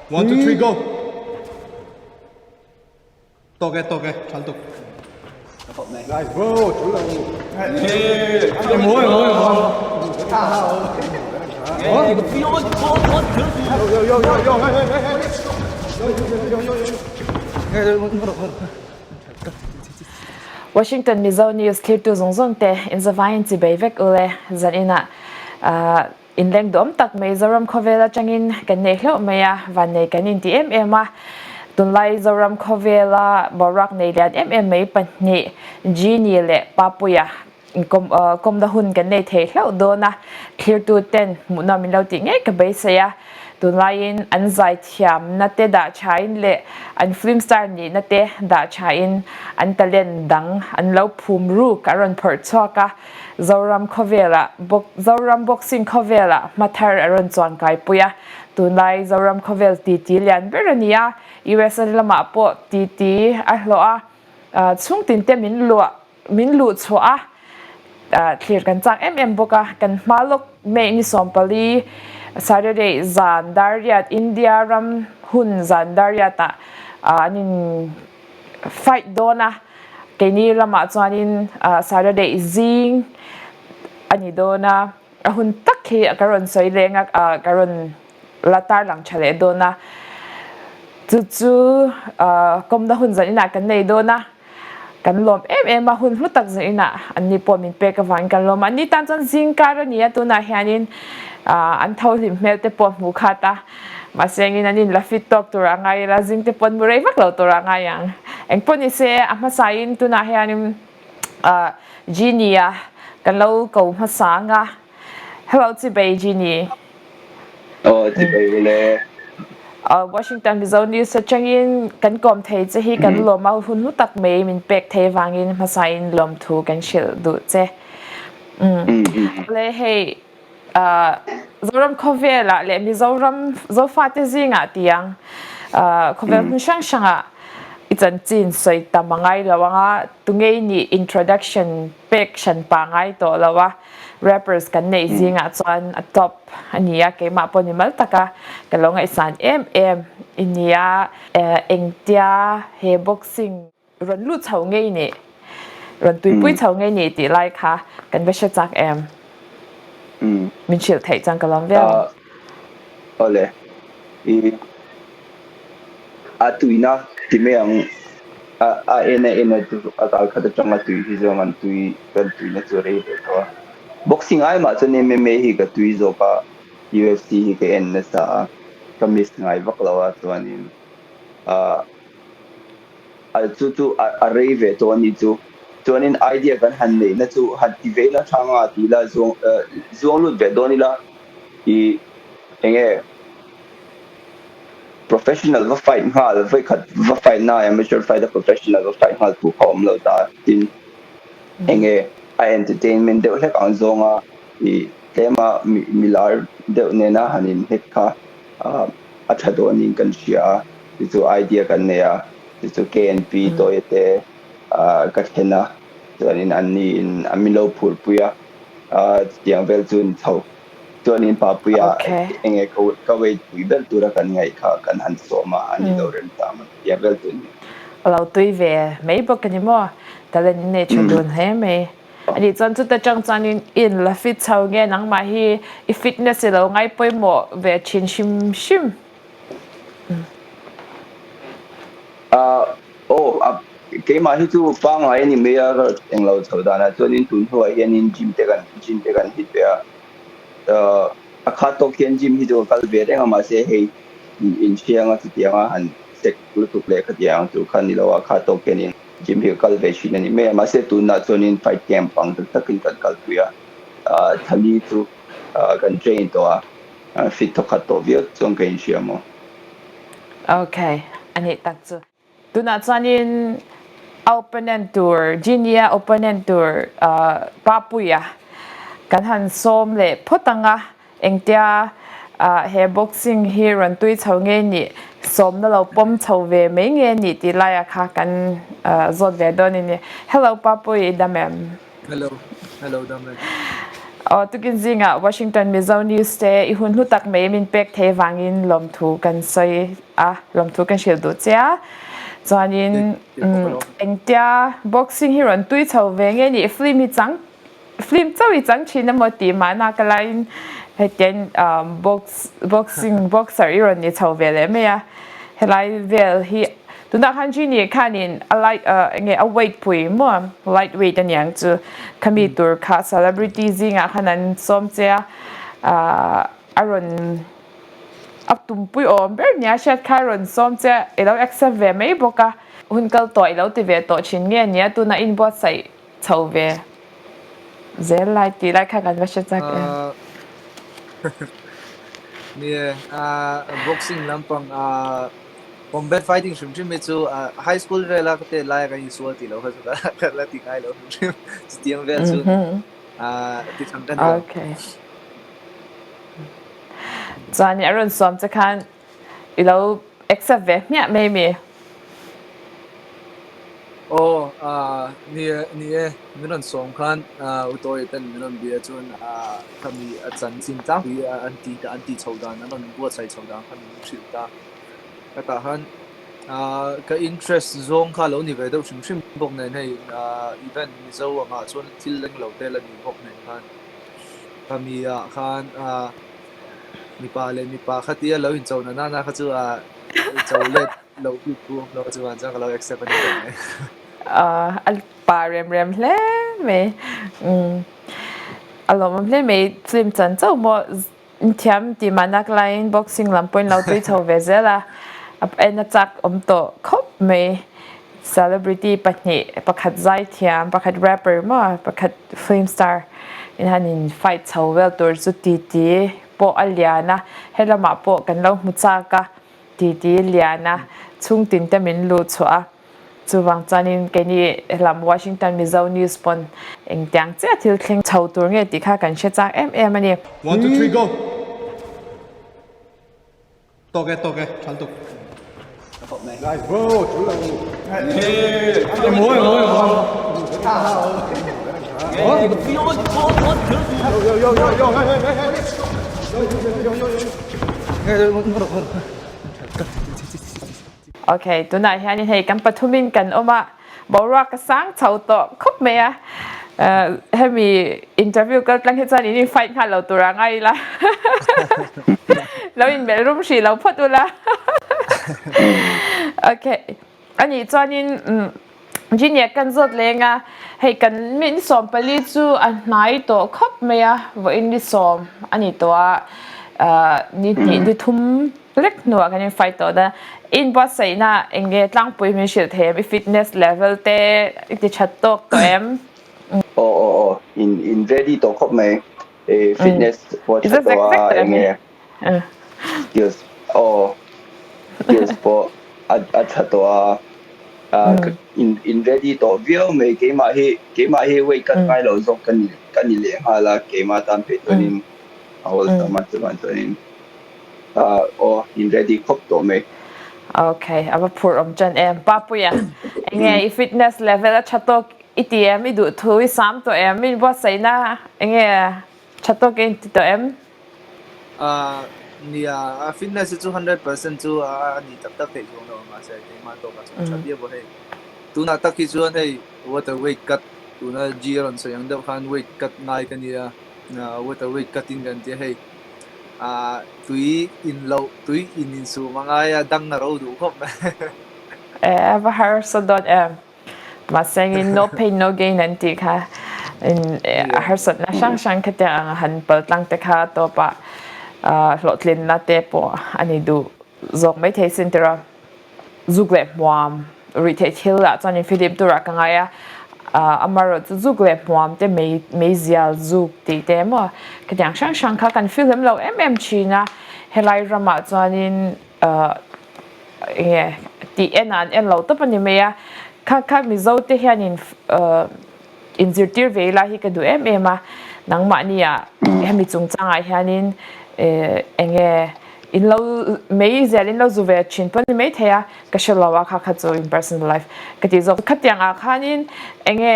1 2 3 go toke chantuk nice bro mỗi Washington Mizo News thlir tu zawng te in zavain chi beivek ule zanina in leng dom tak Mizoram khovela changin kan nei hlo maya van nei kanin ti a tunlai Mizoram khovela borak nei lian mai panni gini le PAPUIA kom da hun kan nei thei hlo dona thlir tu ten muna min lo ti nge ka beisaya tunlain an zai thiam na te da chain le an film star ni na te da chain an talent dang an lo phum ru karon phor choka Mizoram khovela Mizoram boxing khovela mathar aron chuan kai puya tunlai Mizoram khovel ti lian berania US lama po ti a hloa chung tin te min lu chua thlir kan chak boka kan malok me ni sompali Saturday Zandariat India ram hun Zandariata anin fight dona keni lama chuanin Saturday zing ani dona hun takhi karon soilenga karon latar lang chale dona chu komda hun zanina kan nei dona kan lom ma hun hlutak zanina anni po min pe ka van kan lom ani tan chan zing karania tuna hianin an thau lim mel te po mu khata masengin anin lafit tok tura ngai la zing te pon murei vak lo tura ngai yang engponi se ama sain tuna hianin ginia kan lo ko masanga hello chi bei gini chi bei le Washington Mizo News changin kan kom thei che hi kan lom au hun hu tak mei min pek thei wangin masain lom thu kan shil du che le hey Mizoram khovela le Mizoram zo fate zinga tiang khovel hun shanga itan chin soi tamangai lawanga tungei ni introduction pek shan pangai to lawa rappers kan nei zinga chuan a top ania ke ma poni mal taka kalonga isan inia engtia he boxing ron lu chau ngei ni ron tuipui chau ngei ni ti lai kha kan ve chak min chil thei chang kalom vel ole atuina timeang ena tu akal khata changa tui hi zo man tui kan tui na chu re to boxing ai ma chane MMA hi ka tui zo ka UFC hi ke en na sa kamis ngai baklawa chuanin chu a reve to ni chu chuanin idea kan han nei na chu han ti vela thanga ti la zong lu ve doni la I enge professional va fight hal vai khat va fight na amateur fighter professional va fight hal tu khom lo ta tin enge a entertainment de lek an zonga I tema milar de ne na hanin het kha a thadon in kan sia chu idea kan ne ya chu KNP to ete ka thena chuanin an ni in amilo phur puya tiang vel chun thau chuanin PAPUIA enge ka wei pui bel tura kan ngai kha kan han soma ani lo ren tam ya bel tun lo tui ve mei bok ni mo talen ne chudun he me ani chan chu ta chang chan in la fit chau nge nang ma hi I fitness lo ngai poi mo ve chin shim ke ma hi chu pa ngai ni me ya eng lo chau da na chuanin tun ho hian in gym te kan hit ya a kha to kian gym hi do kal ve renga ma se hei in chianga chu tianga han sek lu tu le kha tiang chu khan ni lo a kha to kian in gym hi kal ve shin ani me ma se tu na chuanin fight camp pang takin kan kal puya thali chu kan train to a fit to kha to vi chong kan siamo okay ani tak chu tu na chuanin opponent tour Ginia opponent tour PAPUIA kan han som le photanga engtia he boxing here an tui chau nge ni som na lo pom chau ve me nge ni ti la ya kha kan zot ve don ni hello PAPUI da mem hello da mem tukin zinga Washington Mizo News te ihun hlutak mai min pek the wangin lom thu kan soi lom thu kan shil du chia chuanin engtia boxing hiron tui chho ve nge ni film chawi chang thina moti mana kalain heten boxer iron ni chho ve le me ya helai vel hi tuna hanji ni khanin a weight pui mo lightweight an yang chu kami tur kha celebrity zinga khanan som chia aron aptum pui om ber nya shat kharon som chia elo accept ve mai boka hunkal toi lo ti ve to chin nge nia tuna inbox sai chho ve zel lai ti lai kha kan va shat chak nia boxing lampang combat fighting shrimp me chu high school vela te la ka in sual ti lo ka la ti kai lo shrimp tiang vel chu ti tham tan okay chani aron som cha khan ilo accept ve mya maybe nia minon som khan utoi tan minon bia chun kami chan chin tang bi anti chaudan anon buat sai chaudan khan shil ta kata han ka interest zong kha lo ni ve do shim bok nei nei event mi zo ma chon thil leng lo te la ni bok nei khan kami khan mi pa khatia lo in chon na kha chu cholet lo pi ku lo chu an chang lo accept ni nei al pa rem hle me alom hle me film chan chau mo thiam ti manak line boxing lampoin lo tui chho ve zela en chak to khop me celebrity patni pakhat zai thiam pakhat rapper ma pakhat film star in hanin fight chho wel tur chu ti po aliana helama po kan lo mucha ka ti liana chung tin ta min lu chua chuwang chanin keni lam Washington Mizo News pon engtiang che thil thleng chho tur nge ti kha kan she chak ani 1 2 3 go toke chantuk nice bro chú là ngồi okay tonight hani hei kan pathumin kan oma bora ka sang chho to khop me a hemi interview ka tlang he chani ni fight kha lo tura ngai la lo in bedroom shi lo phatula okay ani chanin jinia kan zot lenga hei kan min som pali chu an nai to khop me a vo in di som ani to ni thum lek no kan fight to da in boss sai na enge tlang pui mi shil the fitness level te ti chat tok to em in ready to khop me fitness for chat to enge skills for a chat to in ready to view me ke ma he wei kan kai lo zo kan ni le hala ke ma tam pe to nin awal sama chuan to nin in ready khop to me okay aba pur jan em PAPUIA enge fitness level a chatok itm I du thui sam to em min bo sai na enge chatok in to em nia fitness chu 100% chu ni tak te jong no ma sai te ma to ka chan dia bo he tu na tak ki chuan hei water weight cut tu na jiron so yang da khan weight cut nai ka nia na water weight cutting kan te hei tui in su mangaya dang na ro du khop eva har so dot em ma saying no pain no gain anti kha in har so na sang ka te ang han pal tlang te kha to pa lotlin na te po ani du zok mai the sintera zugle mwam rite thila chani philip dura ka ngaya amaro zugle mwam te me zial zuk ti te mo ka sang kha kan film lo china helai rama chanin ti en lo to pani me ya kha mi zo te hianin in zirtir vela hi ka du a nangma ni ya hemi chung changa hianin enge in lo mei zelin lo zuve chin pani me thea ka shalawa kha chu in personal life ka ti zo khatyanga khanin enge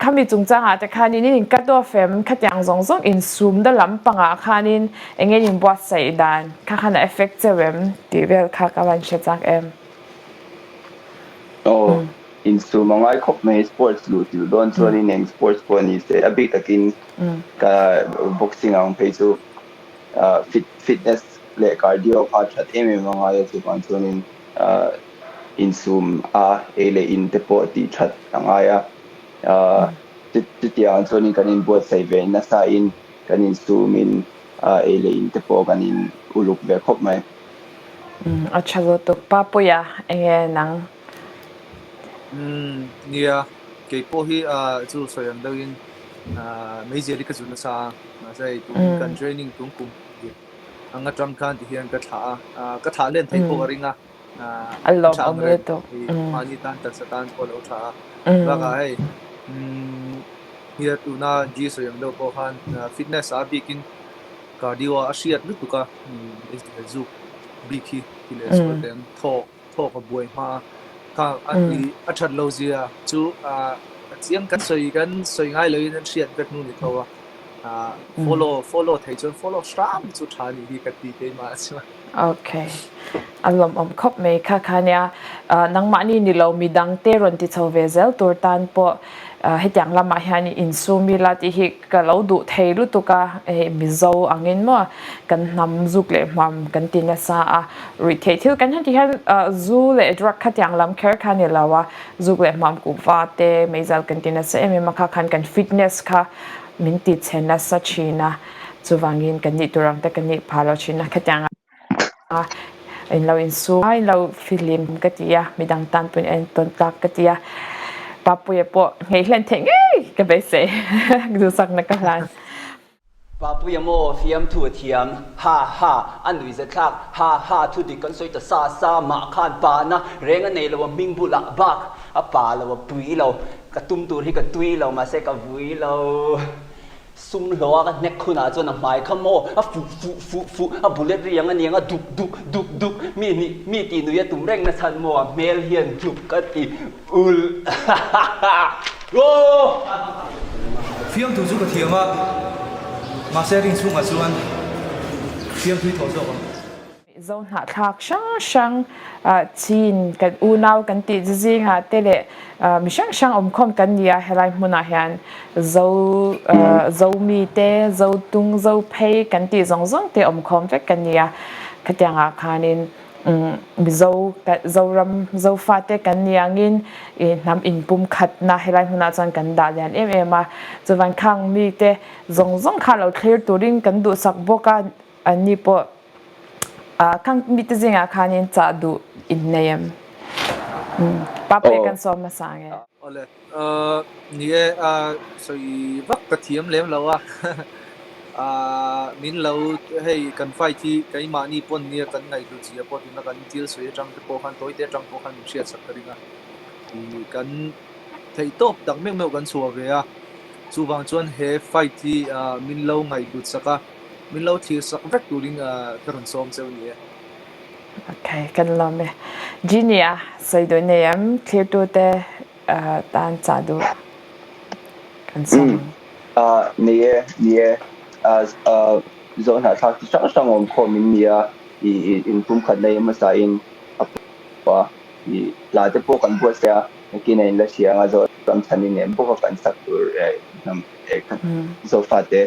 khami chung changa te khanin in cut off em khatyang zong in zoom da lampanga khanin engen in bot sai dan kha khana effect chewem ti vel kha ka wan she chak em in su mangai khop mai sports lu tu don chuan in eng sports ko ni se a bit takin ka boxing ang phei chu fitness le cardio kha that em mangai chu ban chuan in zoom ele in te po ti that angaya ti tiang chuan in kanin bot sai ve na sa in kanin zoom in ele in te po kanin uluk ve khop mai achalo to PAPUIA enge nang nia ke po hi chu soyam dawin mấy giờ đi cái chuyện sa mà sai tung kan training tung kum anga tram khan ti hian ka tha len thei po ringa alom omle to mani tan ta satan ko lo tha wa ga hai here tu na ji soyam do po khan fitness a bikin cardio a shiat lu tu ka is zu biki ti le so tem tho ka buai ma ka ani a that lo zia chu chiang kan soi ngai lo in shiat vek nu ni thawa follow thei chon follow stram chu thani hi ka ti ke ma chu okay alom khop me kha khania nang ma ni lo mi dang te ron ti chhovezel tur tan po hetyang lama hian in sumi la ti hi ka lo du thei lu tu ka mizo angin mo kan nam zuk le mam kan tin sa a ri thei thil kan han ti han zu le drak khatyang lam kher khani lawa zuk le mam ku wa te meizal kan tin sa em ma kha khan kan fitness kha min ti chena sa china chuwangin kan ni turang te kan ni phalo china khatyang in lo in su ai lo film katia midang tan pun en ton tak katia PAPUIA po ngay len theng ka be se du sak na ka lan PAPUIA mo fiam thu thiam ha an lui za thak ha thu di kan soi ta sa ma khan pa na renga nei lo ming bu la bak a pa lo pui lo ka tum tur hi ka tui lo ma se ka vui lo sum lo ka nek khuna chon a mai khamo a fu a bullet riang ani nga duk mi ti nu ya tum reng na chan mo mel hian duk ka ti ul go fiam tu zu ka thiama ma sharing chung a chuan fiam thui tho zo zo hnahthlak shang chin kan u naw kan ti zing ha tele mi shang om khom kan nia helai hmuna hian zo mi te zo tung zo phei kan ti zong te om khom vek kan nia khatyanga khanin zo fa te kan niangin nam in pum khat na helai hmuna chan kan da lian em a chuwan khang mi te zong kha lo thlir turin kan du sak boka ani po kang mit zinga khanin cha du in name PAPUIA kan som ma sange ole nie soi vak ka thiam lem lo min lo hey kan fight thi kai ma ni pon nia kan ngai du chia po tin kan til sui tang te po khan toi te tang po khan sia sak ringa kan thei top dak mek kan chuwa ve a chuwang chuan he fight thi min lo ngai du saka min lo thi sak vek turing karon som cheu ni okay kan lo me jinia sai do neyam clear to te tan cha du kan som nie as zone hnahthlak ti sang om kho min nia in pum khat nei ma sa in apa i la te po kan bo sia kin in la sia nga zo ram thani ne bo kan sak tur nam kan zo fa te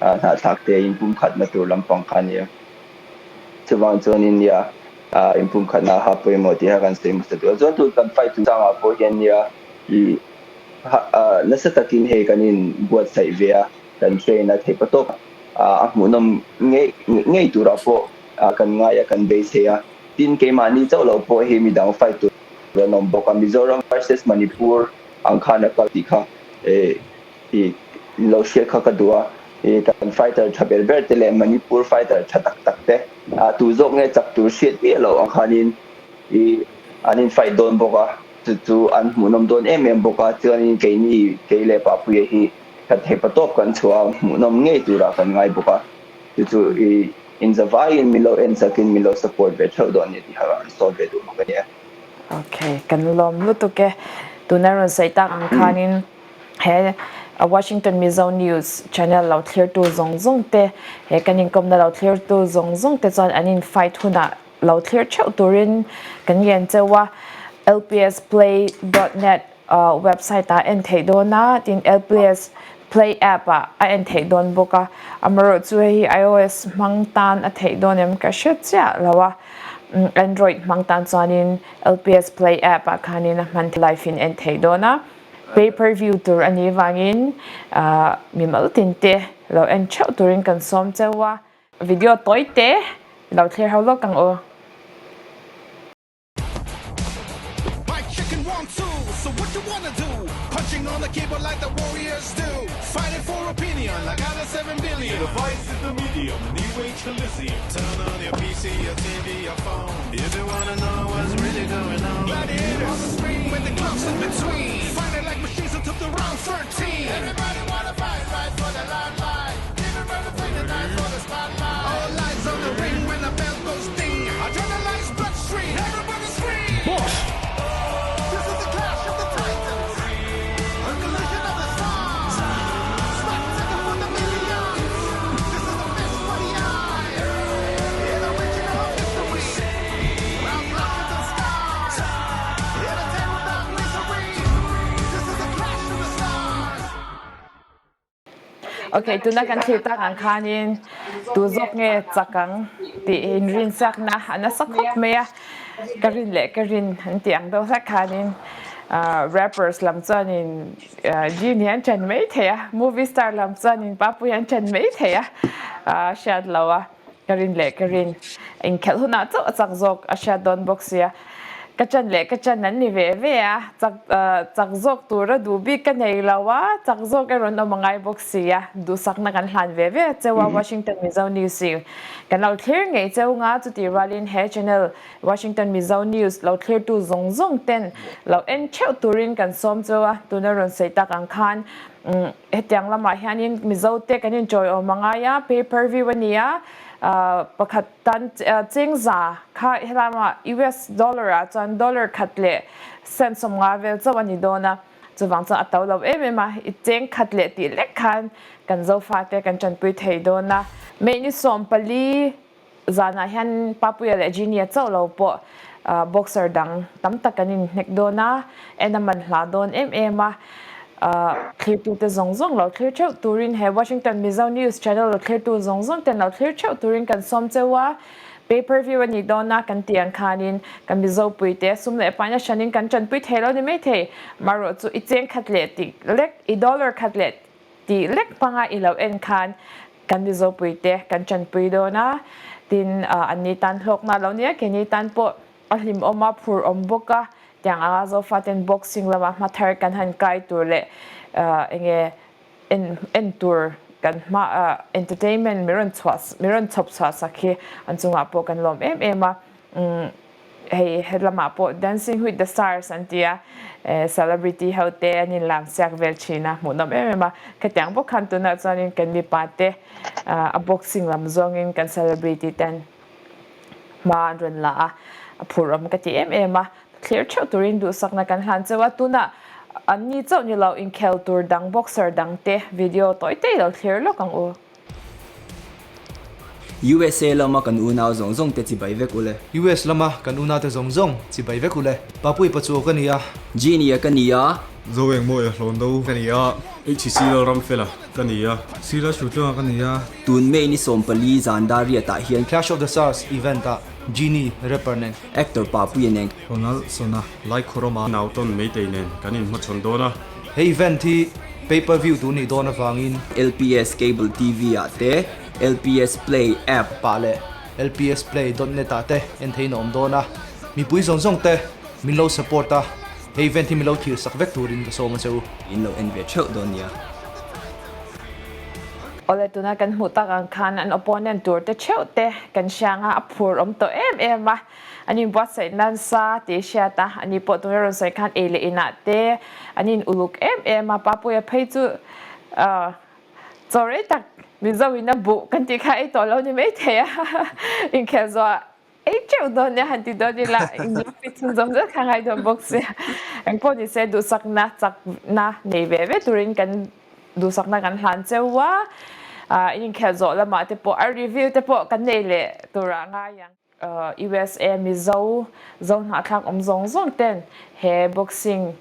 hnahthlak te in pum khat na tur lampang khan ya chuwang chuan in nia in pum khat na ha poi mo ti ha kan sei mu sa tu zon tu kan fight tu sang a po hian nia i nasa takin he kanin buat sai vea kan train at he patok munam ngei tu ra po kan ngaya kan base he tin ke mani chawlo po he mi dang fight tu nom boka Mizoram versus Manipur ang khana ka ti kha lo shia kha ka dua kan fighter thaber ber tele Manipur fighter chatak tak te tu zok nge chak tu shit bi lo ang khanin anin fight don boka tu an munam don boka chuanin ke ni ke le PAPUIA hi kan he patop kan chua munam ngei tu ra kan ngai boka tu in the vain milo en sakin milo support ve thau don ni ha so ve du ka okay kan lom lu tu ke tunaron sai tak ang khanin he Washington Mizo News channel lo thlir tu zawng te he kanin kom na lo thlir tu zawng te chon anin fight huna lo thlir cheu turin kan yen chewa lpsplay.net website ta en thei do na tin lps play app a en thei don boka amaro chu hi iOS mangtan a thei don em ka shet cha lawa Android mangtan chuanin LPS Play app a khanin man life in en thei dona pay-per-view tur ani wangin mimal tinte lo en chau turin kan som chewa video toite lo thlir haulo kang o So what you wanna do? Punching on the keyboard like the warriors do. Fighting for opinion like out of 7 billion. The voice is the medium, new age Coliseum. Turn on your PC, your TV, your phone. If you wanna know what's really going on. Gladiators on the screen with the clocks in between. Fighting like machines until the round 13. Everybody wanna fight right for the limelight. Even when we the night for the spotlight. All lights on the ring when the bell goes ding. Adrenaline's bloodstream. Everybody scream. Bosh. Okay, tuna kan thita kan khanin tu zok nge chakang ti in rin sak na ana sakop meya karin le karin tiang do sa khanin rappers lam chanin jinian chan mei thea movie star lam chanin papuian chan mei thea shad lawa karin le karin inkhel huna chu chak zok asha don boxia kachan le kachan nan ni ve ve a chak zok tura du bi ka nei lawa chak zok eron o mangai boxia du sak na kan hlan ve ve chewa Washington Mizo News kan lo thlir ngei cheunga chu ti ralin he channel Washington Mizo News lo thlir tu zong ten lo en cheu turin kan som chewa tuna ron seita kan khan hetiang lama hianin Mizo te kan enjoy o mangaya pay-per-view ania pakhat tan zing za kha helama US dollar a chan dollar khatle sen som nga vel chawani dona chuwang cha ataw lo emema I cheng khatle ti lekhan kan zo fa te kan chan pui thei dona meini som pali zana hian papuia le jinia chaw lo po boxer dang tamtak anin nek dona enaman hla don ema thlir tu te zawng lo thlir cheu turin he Washington Mizo News channel lo thlir tu zawng ten lo thlir cheu turin kan som chewa pay-per-view ani dona kan tiang khanin kan Mizo pui te sum le paina shanin kan chan pui thelo ni mai the maro chu I cheng khatle ti lek I dollar khatle ti lek panga I lo en khan kan Mizo pui te kan chan pui dona tin ani tan hlok na lo nia ke ni tan po ahlim oma phur om boka tiang aga zo faten boxing lama mathar kan han kai tur le enge en tur kan ma entertainment miron chop sakhi anchunga po kan lom ema hey helama po dancing with the stars antia celebrity hote anin lam sak vel china munom ema katiang bo khan tuna chanin kan mi pate a boxing lam zongin kan celebrity ten ma ron la phuram kati ema clear chau turin du sakna kan han chewa tuna ani chau ni lo inkhel tur dang boxer dang te video toy te lo clear lo kang u USA lama kan unau zong te chi bai vek ule US lama kan una te zong chi bai ve kule papui pachu ka nia jinia kania zawng mo hlon do kania HCC lo ram fela kania sila shutlo kania tun me ni sompali zandaria ta hian Clash of the Stars event a Mizo Rapper nen actor Papui nen Ronald sona like khoroma nauton meiteinen kanin machon dona he event hi pay-per-view tu ni dona wangin LPS cable TV ate LPS Play app pale lpsplay.net ate en thein om dona mi pui zong te min lo support a he event hi mi lo thir sak vek turin ka so ma cheu in lo en ve cheu donia ole tuna kan huta kan khan an opponent tur te cheu te kan shanga aphur om to ema ani bot sai nan sa te shata ani po to ron sai khan ele ina te anin uluk ema papuia phei chu sorry tak Mizo wina bu kan ti khai to lo ni mai the in kezo cheu don ne han ti do ni la in fit zong zong khang ai do box anh po ni se du sak na chak na nei ve turin kan du sak na kan hlan chewa inkhel zo lama te po a review te po kan nei le tura nga yang USA Mizo hnahthlak zawng ten he boxing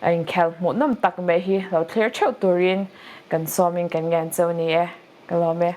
inkhel mu nam tak me hi lo thlir cheu turin kan soming kan ngan cheu ni e kalome